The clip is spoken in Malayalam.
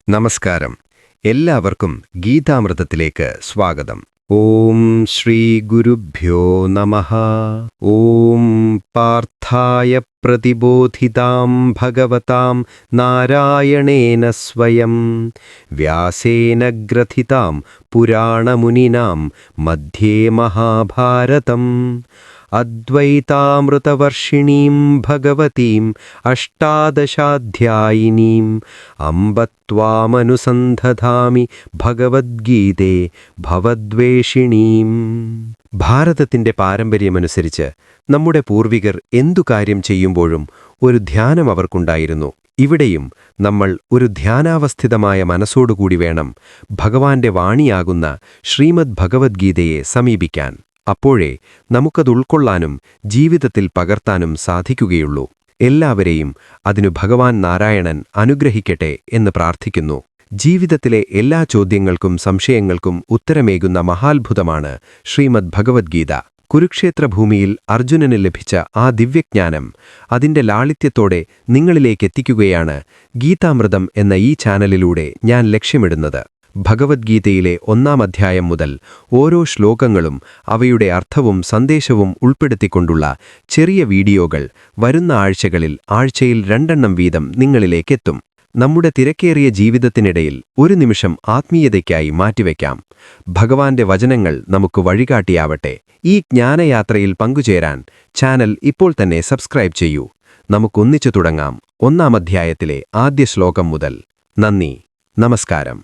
നമസ്കാരം. എല്ലാവർക്കും ഗീതാമൃതത്തിലേക്ക് സ്വാഗതം. ഓം ശ്രീ ഗുരുഭ്യോ നമഃ. ഓം പാർത്ഥായ പ്രതിബോധിതാം ഭഗവതാം നാരായണേന സ്വയം വ്യാസേന ഗ്രഥിതാം പുരാണമുനിനാം മധ്യേ മഹാഭാരതം അദ്വൈതാമൃതവർഷിണീം ഭഗവതീം അഷ്ടാദശാധ്യായിനീം അംബ ത്വാമനുസന്ധധാമി ഭഗവദ്ഗീതേ ഭവദ്വേഷിണീം. ഭാരതത്തിന്റെ പാരമ്പര്യമനുസരിച്ച് നമ്മുടെ പൂർവികർ എന്തു കാര്യം ചെയ്യുമ്പോഴും ഒരു ധ്യാനം അവർക്കുണ്ടായിരുന്നു. ഇവിടെയും നമ്മൾ ഒരു ധ്യാനാവസ്ഥിതമായ മനസ്സോടുകൂടി വേണം ഭഗവാന്റെ വാണിയാകുന്ന ശ്രീമദ് ഭഗവദ്ഗീതയെ സമീപിക്കാൻ. അപ്പോഴേ നമുക്കത് ഉൾക്കൊള്ളാനും ജീവിതത്തിൽ പകർത്താനും സാധിക്കുകയുള്ളൂ. എല്ലാവരെയും അതിനു ഭഗവാൻ നാരായണൻ അനുഗ്രഹിക്കട്ടെ എന്ന് പ്രാർത്ഥിക്കുന്നു. ജീവിതത്തിലെ എല്ലാ ചോദ്യങ്ങൾക്കും സംശയങ്ങൾക്കും ഉത്തരമേകുന്ന മഹാത്ഭുതമാണ് ശ്രീമദ് ഭഗവദ്ഗീത. കുരുക്ഷേത്രഭൂമിയിൽ അർജുനന് ലഭിച്ച ആ ദിവ്യജ്ഞാനം അതിന്റെ ലാളിത്യത്തോടെ നിങ്ങളിലേക്കെത്തിക്കുകയാണ് ഗീതാമൃതം എന്ന ഈ ചാനലിലൂടെ ഞാൻ ലക്ഷ്യമിടുന്നത്. ഭഗവദ്ഗീതയിലെ 1-ാം അധ്യായം മുതൽ ഓരോ ശ്ലോകങ്ങളും അവയുടെ അർത്ഥവും സന്ദേശവും ഉൾപ്പെടുത്തിക്കൊണ്ടുള്ള ചെറിയ വീഡിയോകൾ വരുന്ന ആഴ്ചകളിൽ ആഴ്ചയിൽ 2 വീതം നിങ്ങളിലേക്കെത്തും. നമ്മുടെ തിരക്കേറിയ ജീവിതത്തിനിടയിൽ ഒരു നിമിഷം ആത്മീയതയ്ക്കായി മാറ്റിവെക്കാം. ഭഗവാന്റെ വചനങ്ങൾ നമുക്ക് വഴികാട്ടിയാവട്ടെ. ഈ ജ്ഞാനയാത്രയിൽ പങ്കുചേരാൻ ചാനൽ ഇപ്പോൾ തന്നെ സബ്സ്ക്രൈബ് ചെയ്യൂ. നമുക്കൊന്നിച്ചു തുടങ്ങാം 1-ാം അധ്യായത്തിലെ ആദ്യ ശ്ലോകം മുതൽ. നന്ദി, നമസ്കാരം.